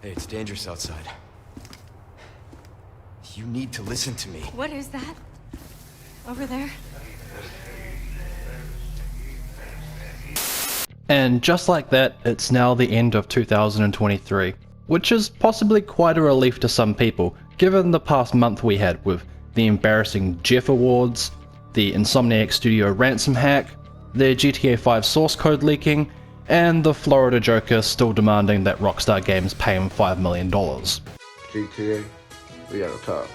Hey, it's dangerous outside. You need to listen to me. What is that? Over there? And just like that, it's now the end of 2023, which is possibly quite a relief to some people, given the past month we had with the embarrassing Jeff Awards, the Insomniac Studio ransom hack, the GTA 5 source code leaking, and the Florida Joker still demanding that Rockstar Games pay him $5 million. GTA, we gotta talk.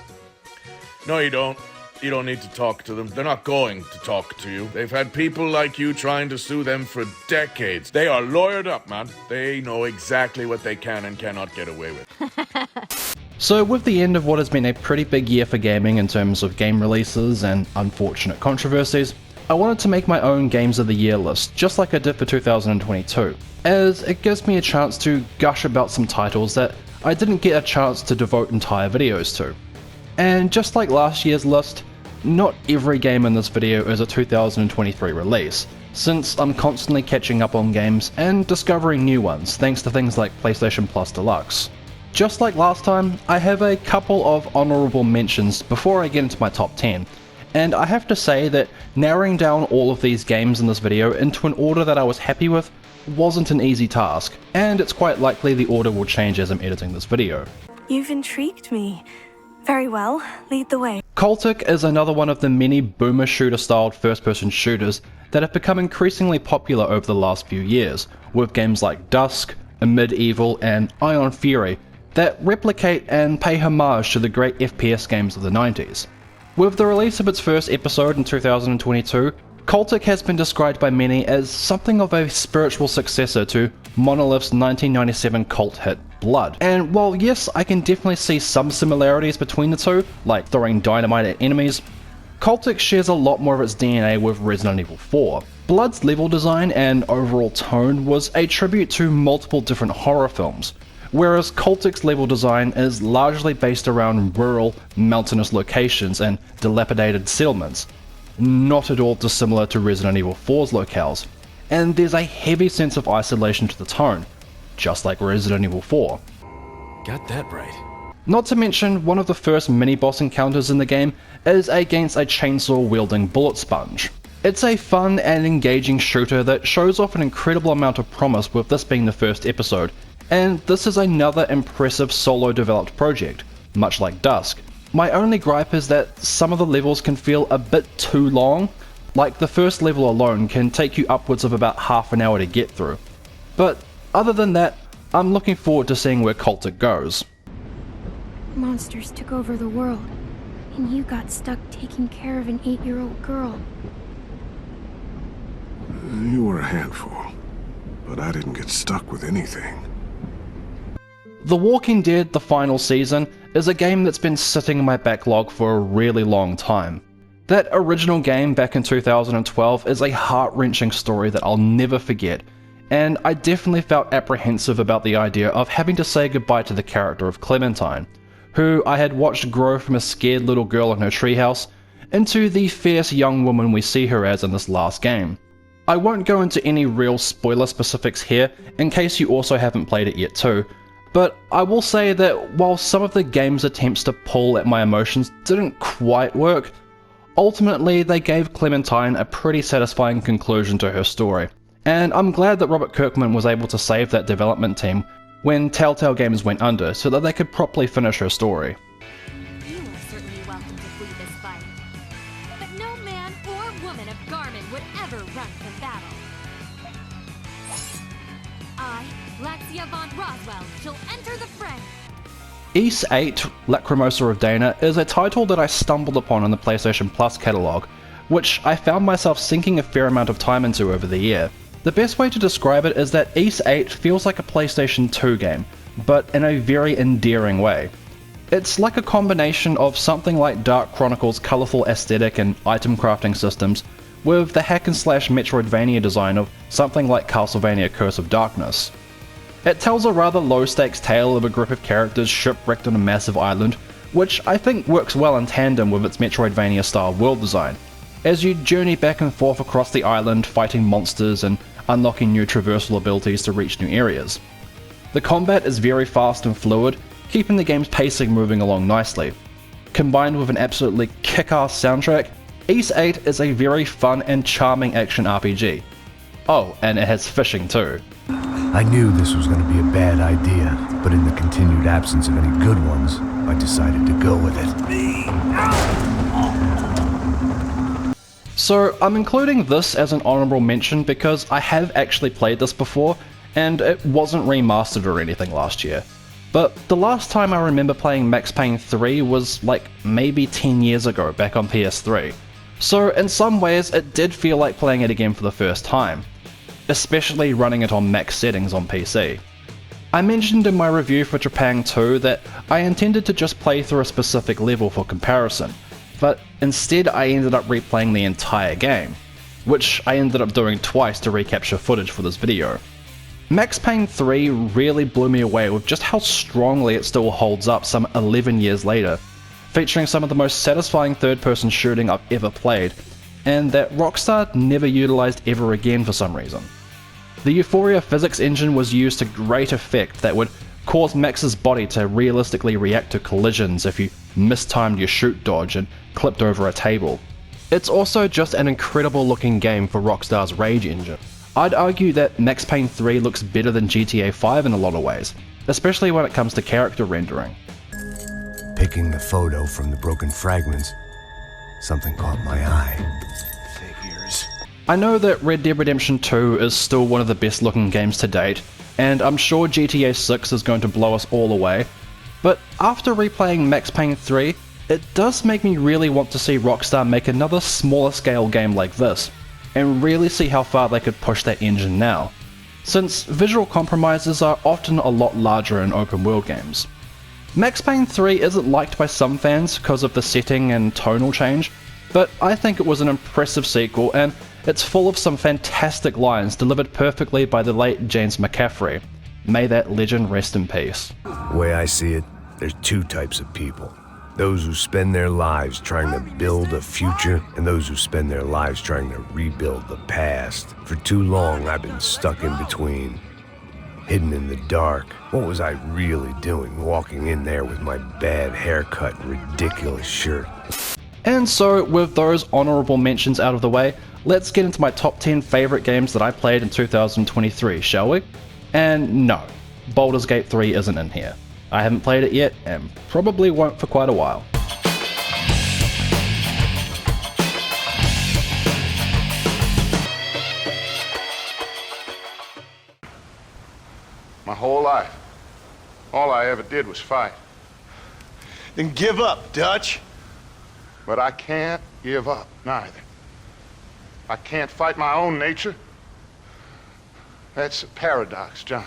No, you don't. You don't need to talk to them. They're not going to talk to you. They've had people like you trying to sue them for decades. They are lawyered up, man. They know exactly what they can and cannot get away with. So with the end of what has been a pretty big year for gaming in terms of game releases and unfortunate controversies, I wanted to make my own Games of the Year list, just like I did for 2022, as it gives me a chance to gush about some titles that I didn't get a chance to devote entire videos to. And just like last year's list, not every game in this video is a 2023 release, since I'm constantly catching up on games and discovering new ones thanks to things like PlayStation Plus Deluxe. Just like last time, I have a couple of honourable mentions before I get into my top 10, and I have to say that narrowing down all of these games in this video into an order that I was happy with wasn't an easy task, and it's quite likely the order will change as I'm editing this video. You've intrigued me. Very well, lead the way. Cultic is another one of the many boomer shooter styled first person shooters that have become increasingly popular over the last few years, with games like Dusk, Medieval and Ion Fury that replicate and pay homage to the great FPS games of the 90s. With the release of its first episode in 2022, Cultic has been described by many as something of a spiritual successor to Monolith's 1997 cult hit Blood. And while yes, I can definitely see some similarities between the two, like throwing dynamite at enemies, Cultic shares a lot more of its DNA with Resident Evil 4. Blood's level design and overall tone was a tribute to multiple different horror films, whereas Cultic's level design is largely based around rural, mountainous locations and dilapidated settlements, not at all dissimilar to Resident Evil 4's locales, and there's a heavy sense of isolation to the tone, just like Resident Evil 4. Got that right. Not to mention, one of the first mini-boss encounters in the game is against a chainsaw-wielding bullet sponge. It's a fun and engaging shooter that shows off an incredible amount of promise with this being the first episode, and this is another impressive solo-developed project, much like Dusk. My only gripe is that some of the levels can feel a bit too long, like the first level alone can take you upwards of about half an hour to get through. But other than that, I'm looking forward to seeing where Cultic goes. Monsters took over the world, and you got stuck taking care of an 8-year-old girl. You were a handful, but I didn't get stuck with anything. The Walking Dead: The Final Season is a game that's been sitting in my backlog for a really long time. That original game back in 2012 is a heart-wrenching story that I'll never forget, and I definitely felt apprehensive about the idea of having to say goodbye to the character of Clementine, who I had watched grow from a scared little girl in her treehouse into the fierce young woman we see her as in this last game. I won't go into any real spoiler specifics here in case you also haven't played it yet too, but I will say that while some of the game's attempts to pull at my emotions didn't quite work, ultimately they gave Clementine a pretty satisfying conclusion to her story. And I'm glad that Robert Kirkman was able to save that development team when Telltale Games went under so that they could properly finish her story. You are certainly welcome to flee this fight, but no man or woman of Garmin would ever run from battle. I, Laxia von Roswell, shall enter the fray. Ys 8, Lacrimosa of Dana is a title that I stumbled upon in the PlayStation Plus catalogue, which I found myself sinking a fair amount of time into over the year. The best way to describe it is that Ys 8 feels like a PlayStation 2 game, but in a very endearing way. It's like a combination of something like Dark Chronicles' colourful aesthetic and item crafting systems, with the hack and slash Metroidvania design of something like Castlevania Curse of Darkness. It tells a rather low-stakes tale of a group of characters shipwrecked on a massive island, which I think works well in tandem with its Metroidvania-style world design, as you journey back and forth across the island fighting monsters and unlocking new traversal abilities to reach new areas. The combat is very fast and fluid, keeping the game's pacing moving along nicely. Combined with an absolutely kick-ass soundtrack, Ys 8 is a very fun and charming action RPG. Oh, and it has fishing too. I knew this was going to be a bad idea, but in the continued absence of any good ones, I decided to go with it. So I'm including this as an honorable mention because I have actually played this before, and it wasn't remastered or anything last year. But the last time I remember playing Max Payne 3 was like maybe 10 years ago back on PS3. So in some ways it did feel like playing it again for the first time, especially running it on max settings on PC. I mentioned in my review for Japan 2 that I intended to just play through a specific level for comparison, but instead I ended up replaying the entire game, which I ended up doing twice to recapture footage for this video. Max Payne 3 really blew me away with just how strongly it still holds up some 11 years later, featuring some of the most satisfying third-person shooting I've ever played, and that Rockstar never utilised ever again for some reason. The Euphoria physics engine was used to great effect that would cause Max's body to realistically react to collisions if you mistimed your shoot dodge and clipped over a table. It's also just an incredible looking game for Rockstar's Rage engine. I'd argue that Max Payne 3 looks better than GTA 5 in a lot of ways, especially when it comes to character rendering. Picking the photo from the broken fragments, something caught my eye. Figures. I know that Red Dead Redemption 2 is still one of the best looking games to date, and I'm sure GTA 6 is going to blow us all away, but after replaying Max Payne 3, it does make me really want to see Rockstar make another smaller scale game like this, and really see how far they could push that engine now, since visual compromises are often a lot larger in open world games. Max Payne 3 isn't liked by some fans because of the setting and tonal change, but I think it was an impressive sequel, and it's full of some fantastic lines delivered perfectly by the late James McCaffrey. May that legend rest in peace. The way I see it, there's two types of people. Those who spend their lives trying to build a future, and those who spend their lives trying to rebuild the past. For too long, I've been stuck in between, hidden in the dark. What was I really doing, walking in there with my bad haircut and ridiculous shirt? And so, with those honourable mentions out of the way, let's get into my top 10 favourite games that I played in 2023, shall we? And no, Baldur's Gate 3 isn't in here. I haven't played it yet, and probably won't for quite a while. My whole life, all I ever did was fight. Then give up, Dutch. But I can't give up, neither. I can't fight my own nature. That's a paradox, John.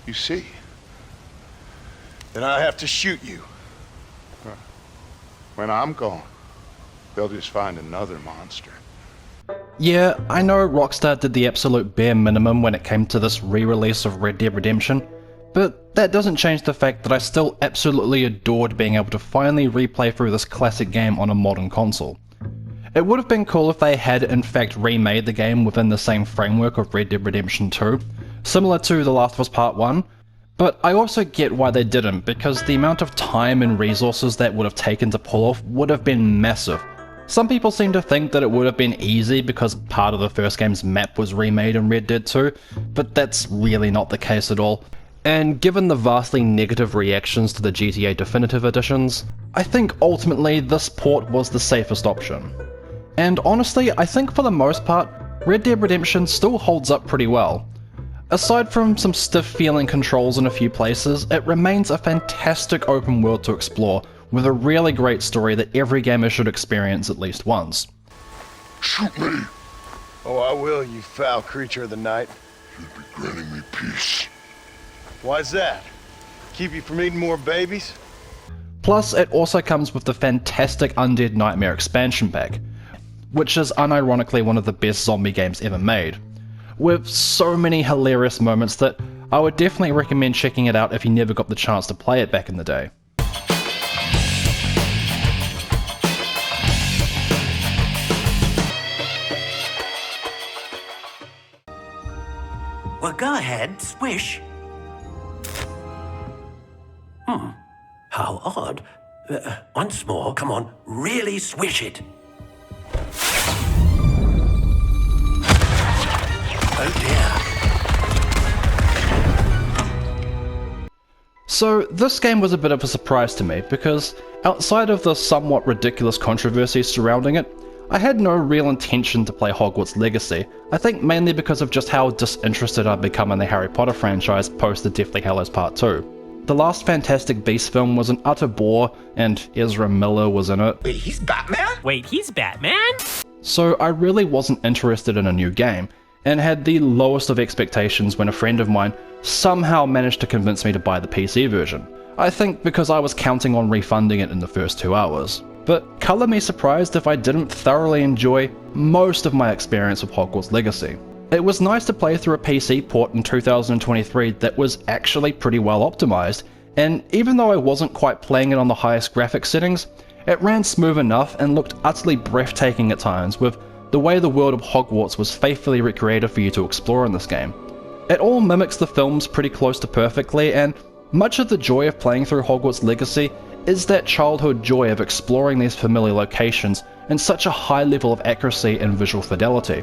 You see? Then I have to shoot you. When I'm gone, they'll just find another monster. Yeah, I know Rockstar did the absolute bare minimum when it came to this re-release of Red Dead Redemption, but that doesn't change the fact that I still absolutely adored being able to finally replay through this classic game on a modern console. It would have been cool if they had in fact remade the game within the same framework of Red Dead Redemption 2, similar to The Last of Us Part 1, but I also get why they didn't, because the amount of time and resources that would have taken to pull off would have been massive. Some people seem to think that it would have been easy because part of the first game's map was remade in Red Dead 2, but that's really not the case at all. And given the vastly negative reactions to the GTA Definitive Editions, I think ultimately this port was the safest option. And honestly, I think for the most part, Red Dead Redemption still holds up pretty well. Aside from some stiff-feeling controls in a few places, it remains a fantastic open world to explore, with a really great story that every gamer should experience at least once. Shoot me! Oh, I will, you foul creature of the night. You'd be granting me peace. Why's that? Keep you from eating more babies? Plus, it also comes with the fantastic Undead Nightmare expansion pack, which is unironically one of the best zombie games ever made, with so many hilarious moments that I would definitely recommend checking it out if you never got the chance to play it back in the day. What Sure, go ahead, swish. How odd. Once more, come on, really swish it. Oh dear. So this game was a bit of a surprise to me because outside of the somewhat ridiculous controversy surrounding it, I had no real intention to play Hogwarts Legacy, I think mainly because of just how disinterested I'd become in the Harry Potter franchise post the Deathly Hallows Part 2. The last Fantastic Beasts film was an utter bore, and Ezra Miller was in it. Wait, he's Batman? Wait, he's Batman? So I really wasn't interested in a new game, and had the lowest of expectations when a friend of mine somehow managed to convince me to buy the PC version. I think because I was counting on refunding it in the first 2 hours. But colour me surprised if I didn't thoroughly enjoy most of my experience with Hogwarts Legacy. It was nice to play through a PC port in 2023 that was actually pretty well optimised, and even though I wasn't quite playing it on the highest graphics settings, it ran smooth enough and looked utterly breathtaking at times with the way the world of Hogwarts was faithfully recreated for you to explore in this game. It all mimics the films pretty close to perfectly, and much of the joy of playing through Hogwarts Legacy is that childhood joy of exploring these familiar locations in such a high level of accuracy and visual fidelity.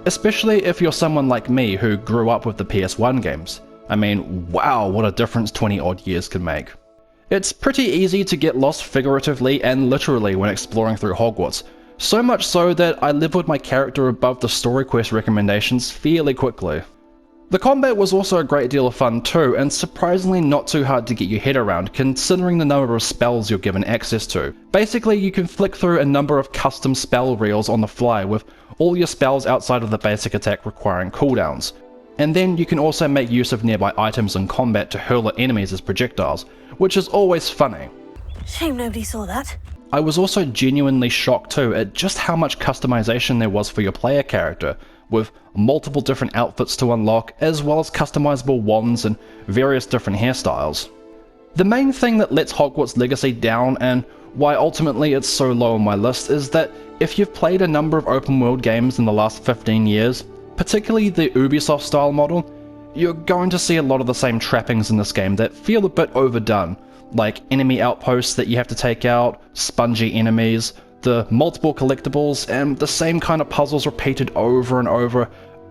Especially if you're someone like me who grew up with the PS1 games. I mean, wow, what a difference 20 odd years can make. It's pretty easy to get lost figuratively and literally when exploring through Hogwarts, so much so that I leveled my character above the story quest recommendations fairly quickly. The combat was also a great deal of fun too, and surprisingly not too hard to get your head around considering the number of spells you're given access to. Basically, you can flick through a number of custom spell reels on the fly with all your spells outside of the basic attack requiring cooldowns. And then you can also make use of nearby items in combat to hurl at enemies as projectiles, which is always funny. Shame nobody saw that. I was also genuinely shocked too at just how much customization there was for your player character, with multiple different outfits to unlock, as well as customizable wands and various different hairstyles. The main thing that lets Hogwarts Legacy down, and why ultimately it's so low on my list, is that if you've played a number of open world games in the last 15 years, particularly the Ubisoft style model, you're going to see a lot of the same trappings in this game that feel a bit overdone, like enemy outposts that you have to take out, spongy enemies, the multiple collectibles, and the same kind of puzzles repeated over and over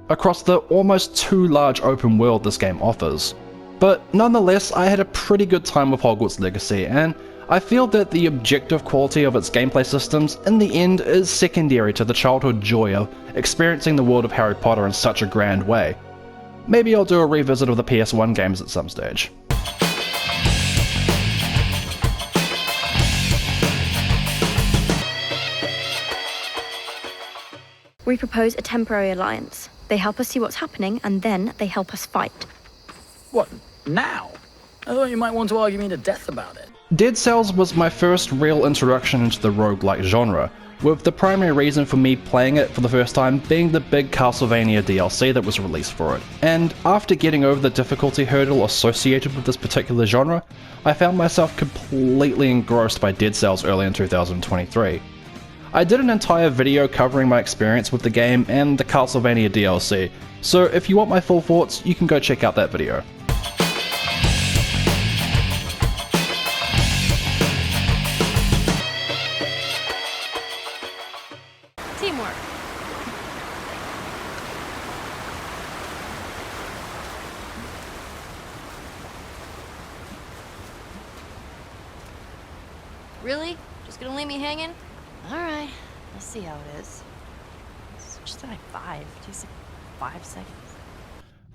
across the almost too large open world this game offers. But nonetheless, I had a pretty good time with Hogwarts Legacy, and I feel that the objective quality of its gameplay systems in the end is secondary to the childhood joy of experiencing the world of Harry Potter in such a grand way. Maybe I'll do a revisit of the PS1 games at some stage. We propose a temporary alliance. They help us see what's happening, and then they help us fight. What, now? I thought you might want to argue me to death about it. Dead Cells was my first real introduction into the roguelike genre, with the primary reason for me playing it for the first time being the big Castlevania DLC that was released for it. And after getting over the difficulty hurdle associated with this particular genre, I found myself completely engrossed by Dead Cells early in 2023. I did an entire video covering my experience with the game and the Castlevania DLC, so if you want my full thoughts, you can go check out that video. Teamwork. Really? Just gonna leave me hanging? Alright, let's see how it is. Just like 5. Do you say 5 seconds?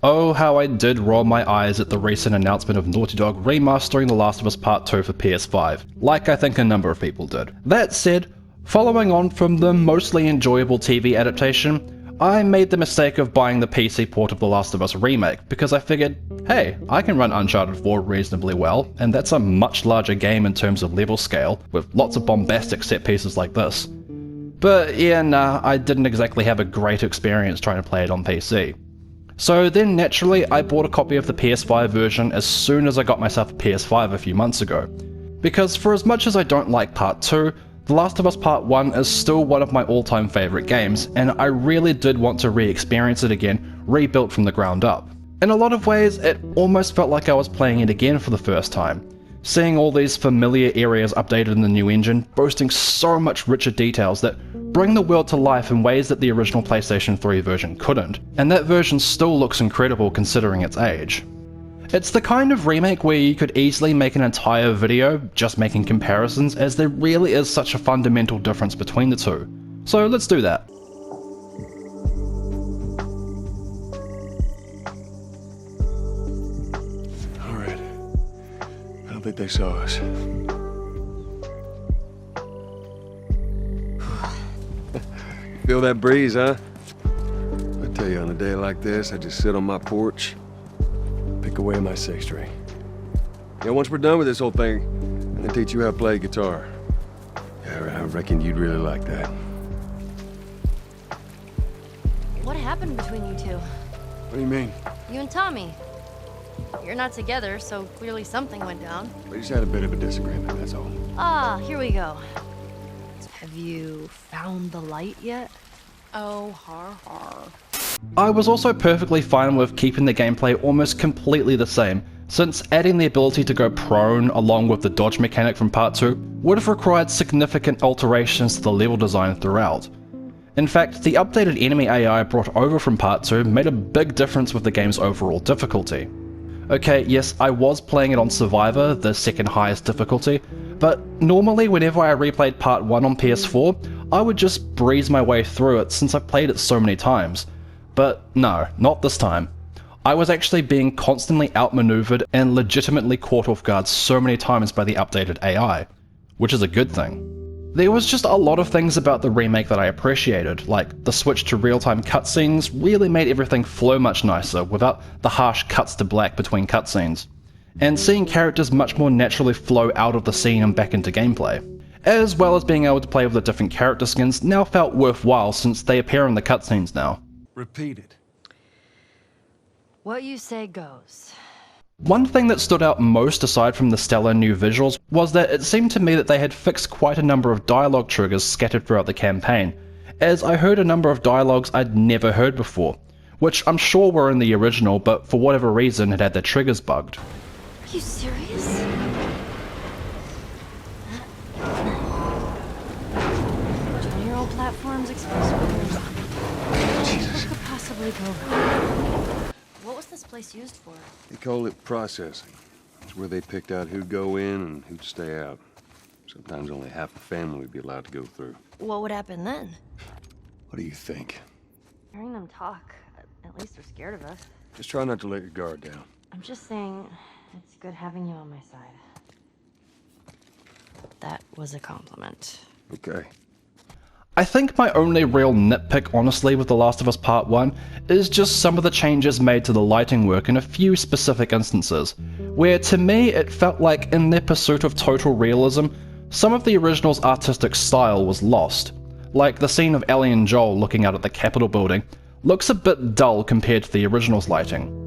Oh, how I did roll my eyes at the recent announcement of Naughty Dog remastering The Last of Us Part 2 for PS5, like I think a number of people did. That said, following on from the mostly enjoyable TV adaptation, I made the mistake of buying the PC port of The Last of Us Remake because I figured, hey, I can run Uncharted 4 reasonably well, and that's a much larger game in terms of level scale, with lots of bombastic set pieces like this. But yeah, nah, I didn't exactly have a great experience trying to play it on PC. So then naturally, I bought a copy of the PS5 version as soon as I got myself a PS5 a few months ago. Because for as much as I don't like Part 2, The Last of Us Part 1 is still one of my all-time favourite games, and I really did want to re-experience it again, rebuilt from the ground up. In a lot of ways, it almost felt like I was playing it again for the first time, seeing all these familiar areas updated in the new engine, boasting so much richer details that bring the world to life in ways that the original PlayStation 3 version couldn't, and that version still looks incredible considering its age. It's the kind of remake where you could easily make an entire video just making comparisons, as there really is such a fundamental difference between the two. So let's do that. Alright. I don't think they saw us. Feel that breeze, huh? I tell you, on a day like this, I just sit on my porch, pick away my six string. Yeah, once we're done with this whole thing, I'm gonna teach you how to play guitar. Yeah, I reckon you'd really like that. What happened between you two? What do you mean? You and Tommy. You're not together, so clearly something went down. We just had a bit of a disagreement, that's all. Ah, here we go. Have you found the light yet? Oh, har har. I was also perfectly fine with keeping the gameplay almost completely the same, since adding the ability to go prone along with the dodge mechanic from Part 2 would have required significant alterations to the level design throughout. In fact, the updated enemy AI brought over from Part 2 made a big difference with the game's overall difficulty. Okay, yes, I was playing it on Survivor, the second highest difficulty, but normally whenever I replayed Part 1 on PS4, I would just breeze my way through it since I played it so many times. But no, not this time. I was actually being constantly outmaneuvered and legitimately caught off guard so many times by the updated AI, which is a good thing. There was just a lot of things about the remake that I appreciated, like the switch to real-time cutscenes really made everything flow much nicer without the harsh cuts to black between cutscenes, and seeing characters much more naturally flow out of the scene and back into gameplay, as well as being able to play with the different character skins now felt worthwhile since they appear in the cutscenes now. Repeat it. What you say goes. One thing that stood out most aside from the stellar new visuals was that it seemed to me that they had fixed quite a number of dialogue triggers scattered throughout the campaign, as I heard a number of dialogues I'd never heard before, which I'm sure were in the original but for whatever reason had their triggers bugged. Are you serious? 20-year-old platforms exclusive. Jesus. What could possibly go wrong? What was this place used for? They call it processing. It's where they picked out who'd go in and who'd stay out. Sometimes only half the family would be allowed to go through. What would happen then? What do you think? Hearing them talk, at least they're scared of us. Just try not to let your guard down. I'm just saying, it's good having you on my side. That was a compliment. Okay. I think my only real nitpick honestly with The Last of Us Part 1 is just some of the changes made to the lighting work in a few specific instances, where to me it felt like in their pursuit of total realism, some of the original's artistic style was lost. Like the scene of Ellie and Joel looking out at the Capitol building looks a bit dull compared to the original's lighting.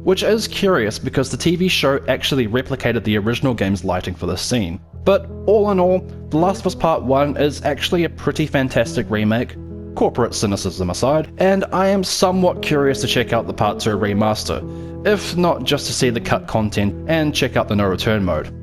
Which is curious because the TV show actually replicated the original game's lighting for this scene. But all in all, The Last of Us Part 1 is actually a pretty fantastic remake, corporate cynicism aside, and I am somewhat curious to check out the Part 2 remaster, if not just to see the cut content and check out the no return mode.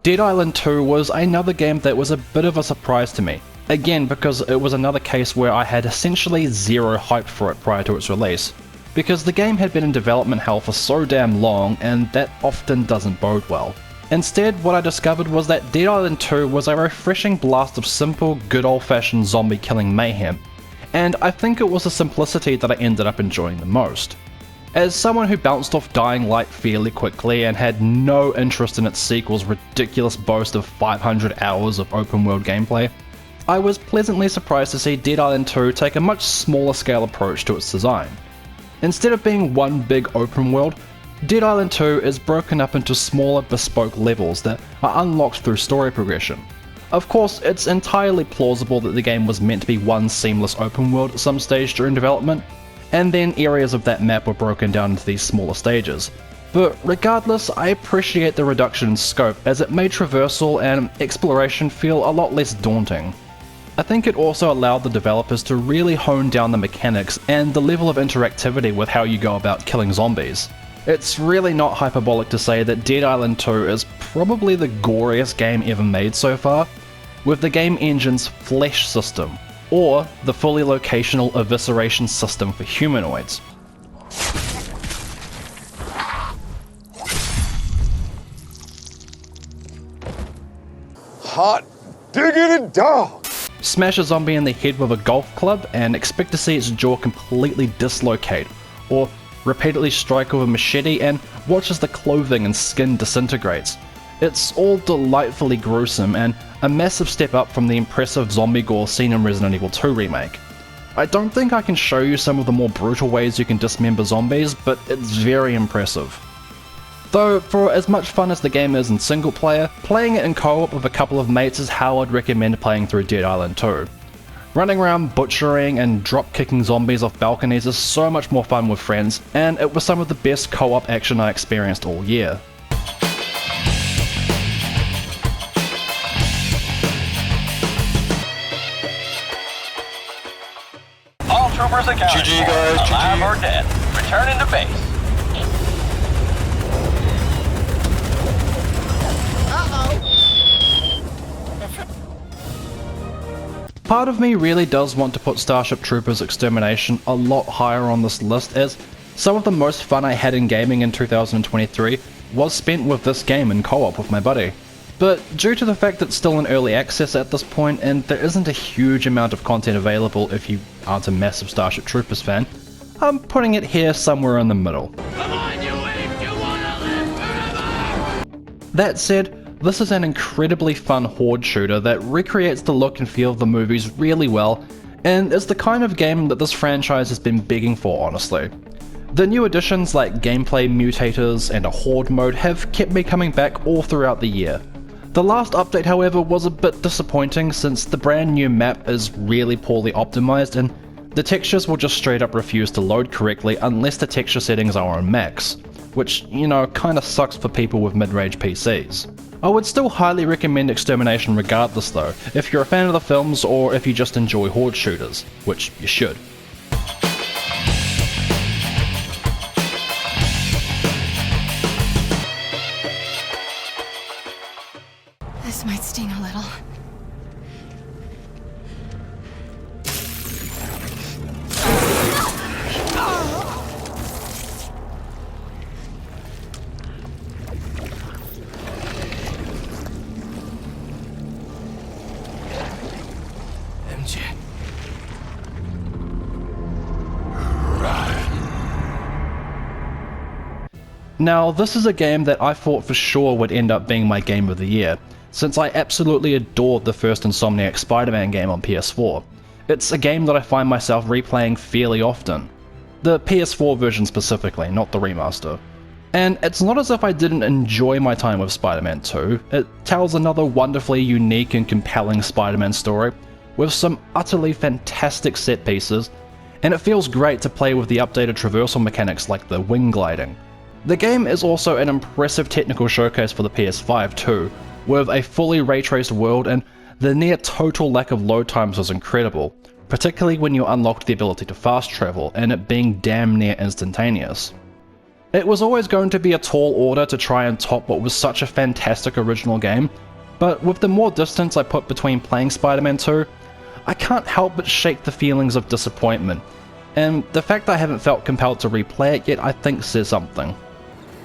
Dead Island 2 was another game that was a bit of a surprise to me, again because it was another case where I had essentially zero hype for it prior to its release, because the game had been in development hell for so damn long and that often doesn't bode well. Instead, what I discovered was that Dead Island 2 was a refreshing blast of simple, good old-fashioned zombie killing mayhem, and I think it was the simplicity that I ended up enjoying the most. As someone who bounced off Dying Light fairly quickly and had no interest in its sequel's ridiculous boast of 500 hours of open world gameplay, I was pleasantly surprised to see Dead Island 2 take a much smaller scale approach to its design. Instead of being one big open world, Dead Island 2 is broken up into smaller bespoke levels that are unlocked through story progression. Of course, it's entirely plausible that the game was meant to be one seamless open world at some stage during development, and then areas of that map were broken down into these smaller stages. But regardless, I appreciate the reduction in scope as it made traversal and exploration feel a lot less daunting. I think it also allowed the developers to really hone down the mechanics and the level of interactivity with how you go about killing zombies. It's really not hyperbolic to say that Dead Island 2 is probably the goriest game ever made so far, with the game engine's Flesh system, or the fully locational evisceration system for humanoids. Hot diggity dog! Smash a zombie in the head with a golf club and expect to see its jaw completely dislocate, or repeatedly strike with a machete and watch as the clothing and skin disintegrates. It's all delightfully gruesome and a massive step up from the impressive zombie gore seen in Resident Evil 2 Remake. I don't think I can show you some of the more brutal ways you can dismember zombies, but it's very impressive. Though, for as much fun as the game is in single player, playing it in co-op with a couple of mates is how I'd recommend playing through Dead Island 2. Running around butchering and drop-kicking zombies off balconies is so much more fun with friends, and it was some of the best co-op action I experienced all year. All troopers accounted GG guys, alive GG. or dead. Returning to base. Part of me really does want to put Starship Troopers Extermination a lot higher on this list, as some of the most fun I had in gaming in 2023 was spent with this game in co-op with my buddy. But due to the fact that it's still in early access at this point and there isn't a huge amount of content available if you aren't a massive Starship Troopers fan, I'm putting it here somewhere in the middle. Come on, you apes! You wanna live forever! That said, this is an incredibly fun horde shooter that recreates the look and feel of the movies really well, and is the kind of game that this franchise has been begging for, honestly. The new additions like gameplay mutators and a horde mode have kept me coming back all throughout the year. The last update, however, was a bit disappointing since the brand new map is really poorly optimized and the textures will just straight up refuse to load correctly unless the texture settings are on max, which, you know, kinda sucks for people with mid-range PCs. I would still highly recommend Extermination regardless though, if you're a fan of the films or if you just enjoy horde shooters, which you should. This might sting a little. Now, this is a game that I thought for sure would end up being my game of the year, since I absolutely adored the first Insomniac Spider-Man game on PS4. It's a game that I find myself replaying fairly often. The PS4 version specifically, not the remaster. And it's not as if I didn't enjoy my time with Spider-Man 2, it tells another wonderfully unique and compelling Spider-Man story, with some utterly fantastic set pieces, and it feels great to play with the updated traversal mechanics like the wing gliding. The game is also an impressive technical showcase for the PS5 too, with a fully ray-traced world, and the near total lack of load times was incredible, particularly when you unlocked the ability to fast travel and it being damn near instantaneous. It was always going to be a tall order to try and top what was such a fantastic original game, but with the more distance I put between playing Spider-Man 2, I can't help but shake the feelings of disappointment, and the fact I haven't felt compelled to replay it yet I think says something.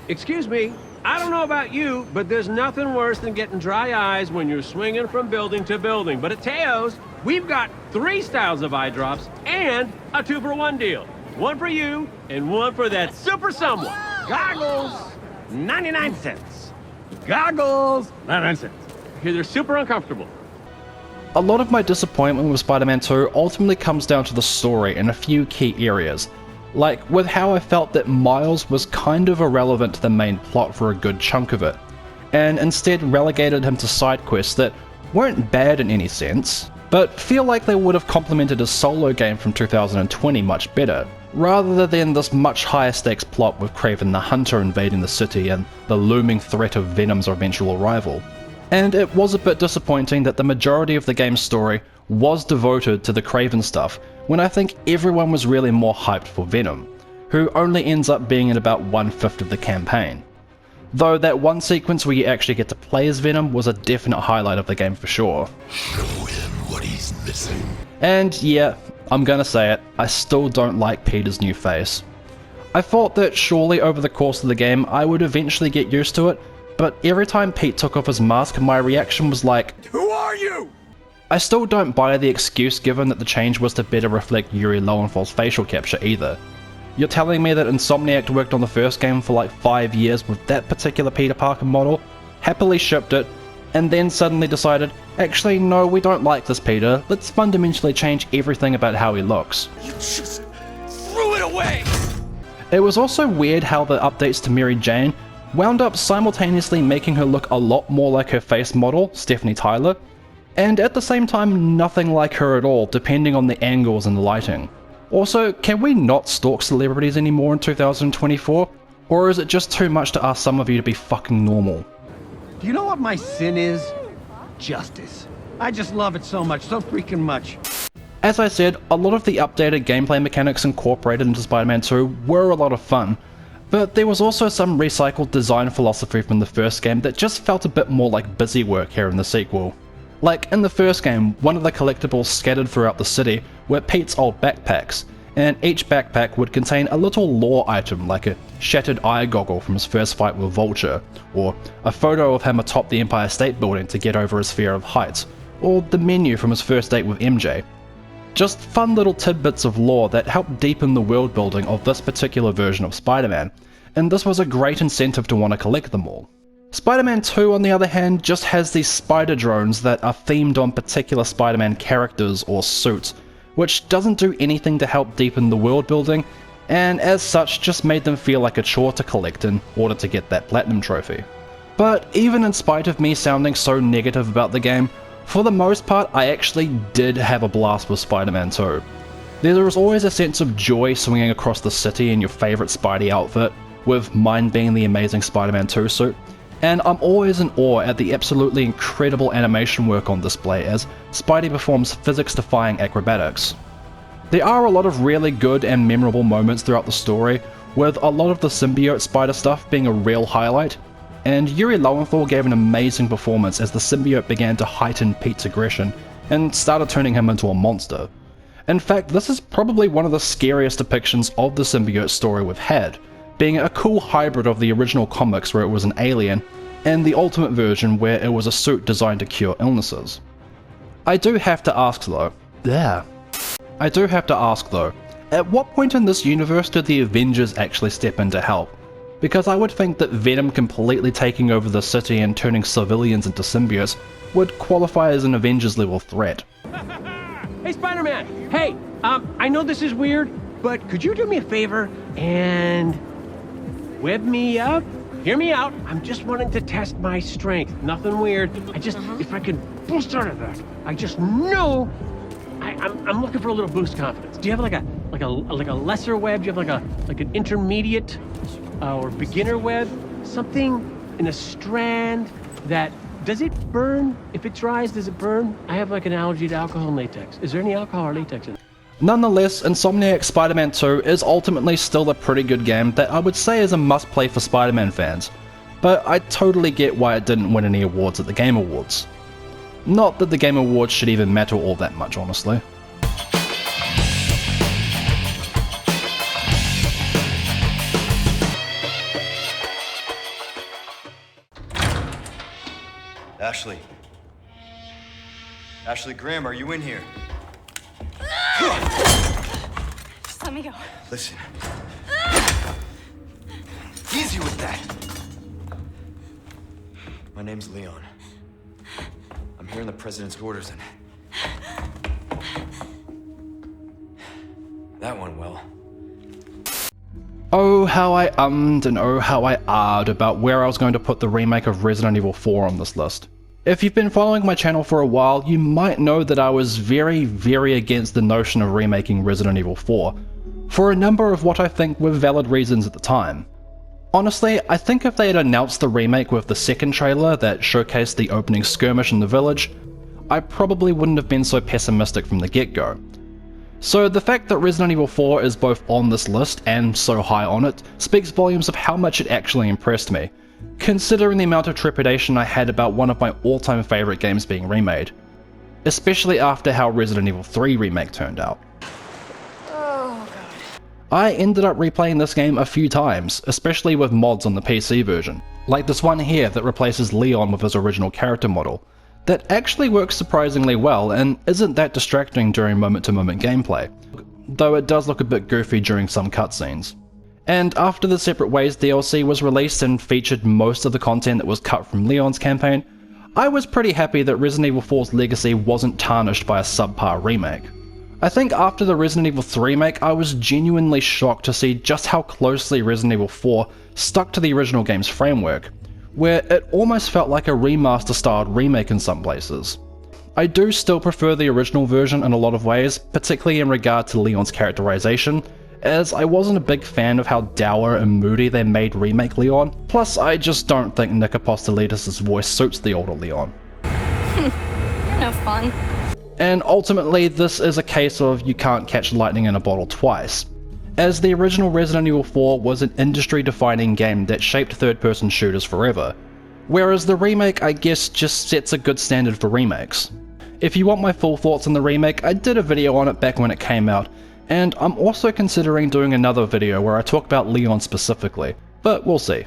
Excuse me, I don't know about you, but there's nothing worse than getting dry eyes when you're swinging from building to building. But at TLOU's, we've got 3 styles of eye drops and a 2-for-1 deal. One for you and one for that super someone. Goggles, 99 cents. Goggles, 99 cents. Here, they're super uncomfortable. A lot of my disappointment with Spider-Man 2 ultimately comes down to the story in a few key areas. like with how I felt that Miles was kind of irrelevant to the main plot for a good chunk of it, and instead relegated him to side quests that weren't bad in any sense, but feel like they would have complemented a solo game from 2020 much better, rather than this much higher stakes plot with Kraven the Hunter invading the city and the looming threat of Venom's eventual arrival. And it was a bit disappointing that the majority of the game's story was devoted to the Kraven stuff, when I think everyone was really more hyped for Venom, who only ends up being in about 1/5 of the campaign. Though that one sequence where you actually get to play as Venom was a definite highlight of the game for sure. Show him what he's missing. And yeah, I'm gonna say it, I still don't like Peter's new face. I thought that surely over the course of the game I would eventually get used to it, but every time Pete took off his mask my reaction was like, "Who are you?" I still don't buy the excuse given that the change was to better reflect Yuri Lowenthal's facial capture either. You're telling me that Insomniac worked on the first game for like 5 years with that particular Peter Parker model, happily shipped it, and then suddenly decided, actually no, we don't like this Peter, let's fundamentally change everything about how he looks. You just threw it away! It was also weird how the updates to Mary Jane wound up simultaneously making her look a lot more like her face model, Stephanie Tyler, and at the same time nothing like her at all depending on the angles and the lighting. Also, can we not stalk celebrities anymore in 2024? Or is it just too much to ask some of you to be fucking normal? Do you know what my sin is? Justice. I just love it so much, so freaking much. As I said, a lot of the updated gameplay mechanics incorporated into Spider-Man 2 were a lot of fun, but there was also some recycled design philosophy from the first game that just felt a bit more like busy work here in the sequel. Like in the first game, one of the collectibles scattered throughout the city were Pete's old backpacks, and each backpack would contain a little lore item like a shattered eye goggle from his first fight with Vulture, or a photo of him atop the Empire State Building to get over his fear of heights, or the menu from his first date with MJ. Just fun little tidbits of lore that helped deepen the world building of this particular version of Spider-Man, and this was a great incentive to want to collect them all. Spider-Man 2 on the other hand just has these spider drones that are themed on particular Spider-Man characters or suits, which doesn't do anything to help deepen the world building, and as such just made them feel like a chore to collect in order to get that platinum trophy. But even in spite of me sounding so negative about the game, for the most part I actually did have a blast with Spider-Man 2. There was always a sense of joy swinging across the city in your favourite Spidey outfit, with mine being the amazing Spider-Man 2 suit, and I'm always in awe at the absolutely incredible animation work on display as Spidey performs physics-defying acrobatics. There are a lot of really good and memorable moments throughout the story, with a lot of the symbiote spider stuff being a real highlight, and Yuri Lowenthal gave an amazing performance as the symbiote began to heighten Pete's aggression and started turning him into a monster. In fact, this is probably one of the scariest depictions of the symbiote story we've had, being a cool hybrid of the original comics where it was an alien, and the ultimate version where it was a suit designed to cure illnesses. I do have to ask though, at what point in this universe did the Avengers actually step in to help? Because I would think that Venom completely taking over the city and turning civilians into symbiotes would qualify as an Avengers level threat. Hey Spider-Man! Hey, I know this is weird, but could you do me a favor and web me up? Hear me out. I'm just wanting to test my strength. Nothing weird. If I can boost out of that, I just know I'm looking for a little boost confidence. Do you have like a lesser web? Do you have like an intermediate or beginner web? Something in a strand that does it burn? If it dries, does it burn? I have like an allergy to alcohol and latex. Is there any alcohol or latex in it? Nonetheless, Insomniac Spider-Man 2 is ultimately still a pretty good game that I would say is a must-play for Spider-Man fans, but I totally get why it didn't win any awards at the Game Awards. Not that the Game Awards should even matter all that much, honestly. Ashley. Ashley Graham, are you in here? Just let me go. Listen. Easy with that. My name's Leon. I'm hearing the president's orders and... That went well. Oh how I ummed and oh how I ahed about where I was going to put the remake of Resident Evil 4 on this list. If you've been following my channel for a while, you might know that I was very against the notion of remaking Resident Evil 4, for a number of what I think were valid reasons at the time. Honestly, I think if they had announced the remake with the second trailer that showcased the opening skirmish in the village, I probably wouldn't have been so pessimistic from the get-go. So the fact that Resident Evil 4 is both on this list and so high on it speaks volumes of how much it actually impressed me, considering the amount of trepidation I had about one of my all-time favourite games being remade, especially after how Resident Evil 3 remake turned out. Oh god. I ended up replaying this game a few times, especially with mods on the PC version, like this one here that replaces Leon with his original character model, that actually works surprisingly well and isn't that distracting during moment-to-moment gameplay, though it does look a bit goofy during some cutscenes. And after the Separate Ways DLC was released and featured most of the content that was cut from Leon's campaign, I was pretty happy that Resident Evil 4's legacy wasn't tarnished by a subpar remake. I think after the Resident Evil 3 remake, I was genuinely shocked to see just how closely Resident Evil 4 stuck to the original game's framework, where it almost felt like a remaster-styled remake in some places. I do still prefer the original version in a lot of ways, particularly in regard to Leon's characterization, as I wasn't a big fan of how dour and moody they made remake Leon, plus I just don't think Nick Apostolidis' voice suits the older Leon. You're no fun. And ultimately this is a case of you can't catch lightning in a bottle twice, as the original Resident Evil 4 was an industry-defining game that shaped third-person shooters forever, whereas the remake I guess just sets a good standard for remakes. If you want my full thoughts on the remake, I did a video on it back when it came out, and I'm also considering doing another video where I talk about Leon specifically, but we'll see.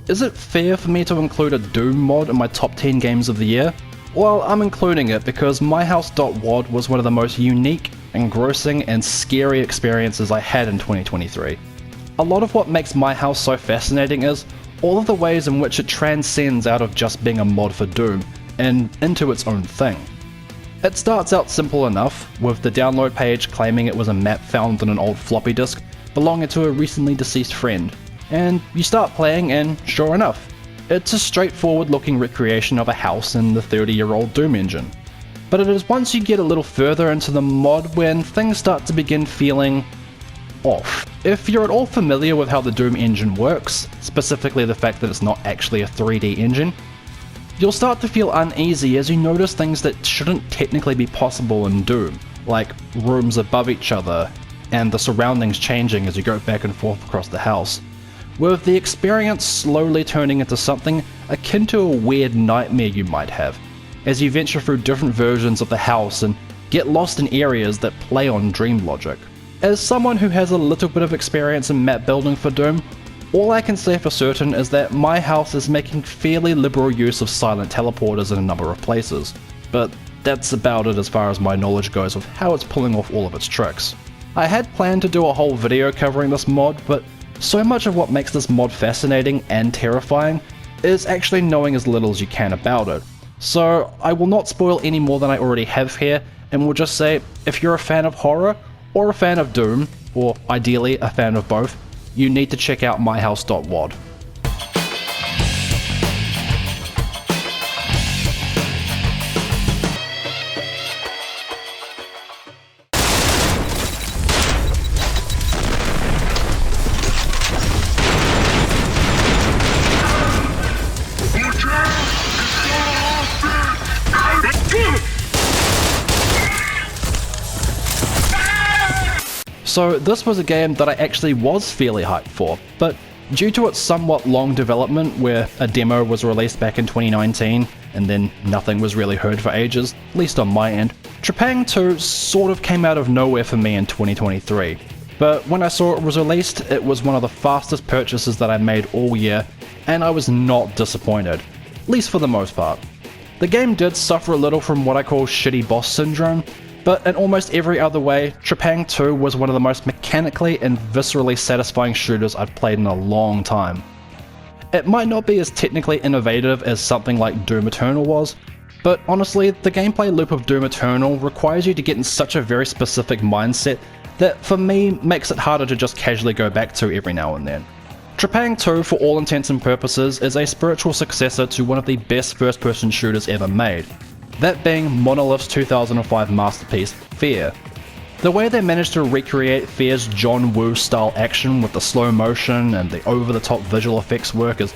Is it fair for me to include a Doom mod in my top 10 games of the year? Well, I'm including it because myhouse.wad was one of the most unique, engrossing, and scary experiences I had in 2023. A lot of what makes My House so fascinating is all of the ways in which it transcends out of just being a mod for Doom and into its own thing. It starts out simple enough, with the download page claiming it was a map found on an old floppy disk belonging to a recently deceased friend. And you start playing and sure enough, it's a straightforward looking recreation of a house in the 30-year-old Doom engine. But it is once you get a little further into the mod when things start to begin feeling off. If you're at all familiar with how the Doom engine works, specifically the fact that it's not actually a 3D engine, you'll start to feel uneasy as you notice things that shouldn't technically be possible in Doom, like rooms above each other and the surroundings changing as you go back and forth across the house, with the experience slowly turning into something akin to a weird nightmare you might have, as you venture through different versions of the house and get lost in areas that play on dream logic. As someone who has a little bit of experience in map building for Doom, all I can say for certain is that My House is making fairly liberal use of silent teleporters in a number of places, but that's about it as far as my knowledge goes of how it's pulling off all of its tricks. I had planned to do a whole video covering this mod, but so much of what makes this mod fascinating and terrifying is actually knowing as little as you can about it. So I will not spoil any more than I already have here, and will just say, if you're a fan of horror, or a fan of Doom, or ideally a fan of both, you need to check out myhouse.wad. So this was a game that I actually was fairly hyped for, but due to its somewhat long development where a demo was released back in 2019 and then nothing was really heard for ages, at least on my end, Trepang 2 sort of came out of nowhere for me in 2023. But when I saw it was released, it was one of the fastest purchases that I made all year, and I was not disappointed, at least for the most part. The game did suffer a little from what I call shitty boss syndrome, but in almost every other way, Trepang 2 was one of the most mechanically and viscerally satisfying shooters I've played in a long time. It might not be as technically innovative as something like Doom Eternal was, but honestly, the gameplay loop of Doom Eternal requires you to get in such a very specific mindset that for me makes it harder to just casually go back to every now and then. Trepang 2, for all intents and purposes, is a spiritual successor to one of the best first-person shooters ever made, that being Monolith's 2005 masterpiece, Fear. The way they managed to recreate Fear's John Woo-style action with the slow motion and the over-the-top visual effects work as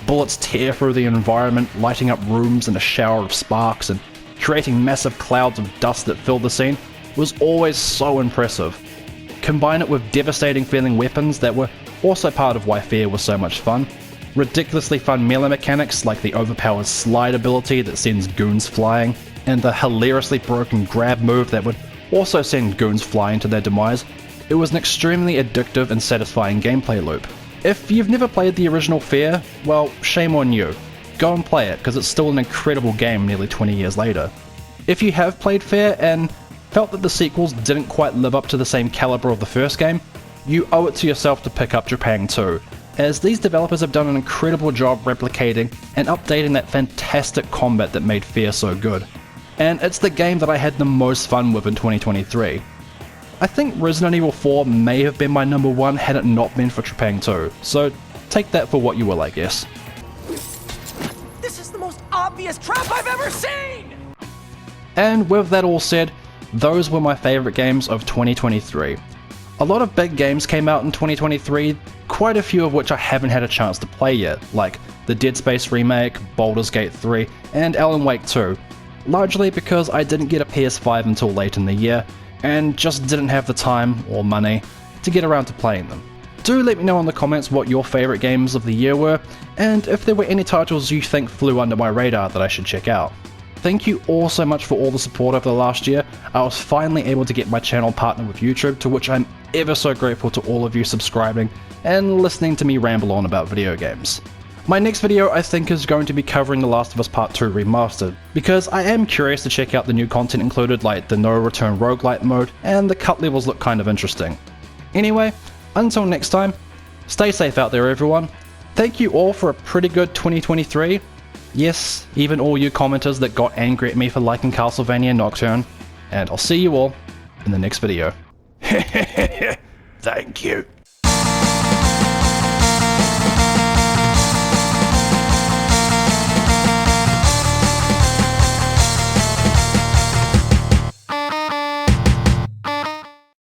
bullets tear through the environment, lighting up rooms in a shower of sparks and creating massive clouds of dust that filled the scene, was always so impressive. Combine it with devastating feeling weapons that were also part of why Fear was so much fun, ridiculously fun melee mechanics like the overpowered slide ability that sends goons flying, and the hilariously broken grab move that would also send goons flying to their demise. It was an extremely addictive and satisfying gameplay loop. If you've never played the original Fear, well, shame on you. Go and play it, because it's still an incredible game nearly 20 years later. If you have played Fear and felt that the sequels didn't quite live up to the same caliber of the first game, you owe it to yourself to pick up Trepang 2, as these developers have done an incredible job replicating and updating that fantastic combat that made Fear so good. And it's the game that I had the most fun with in 2023. I think Resident Evil 4 may have been my number one had it not been for Trepang 2, so take that for what you will, I guess. This is the most obvious trap I've ever seen! And with that all said, those were my favourite games of 2023. A lot of big games came out in 2023, quite a few of which I haven't had a chance to play yet, like the Dead Space remake, Baldur's Gate 3, and Alan Wake 2, largely because I didn't get a PS5 until late in the year, and just didn't have the time or money to get around to playing them. Do let me know in the comments what your favourite games of the year were, and if there were any titles you think flew under my radar that I should check out. Thank you all so much for all the support over the last year. I was finally able to get my channel partnered with YouTube, to which I'm ever so grateful to all of you subscribing and listening to me ramble on about video games. My next video I think is going to be covering The Last of Us Part 2 Remastered, because I am curious to check out the new content included like the no return roguelite mode, and the cut levels look kind of interesting. Anyway, until next time, stay safe out there everyone. Thank you all for a pretty good 2023. Yes, even all you commenters that got angry at me for liking Castlevania Nocturne, and I'll see you all in the next video. Thank you.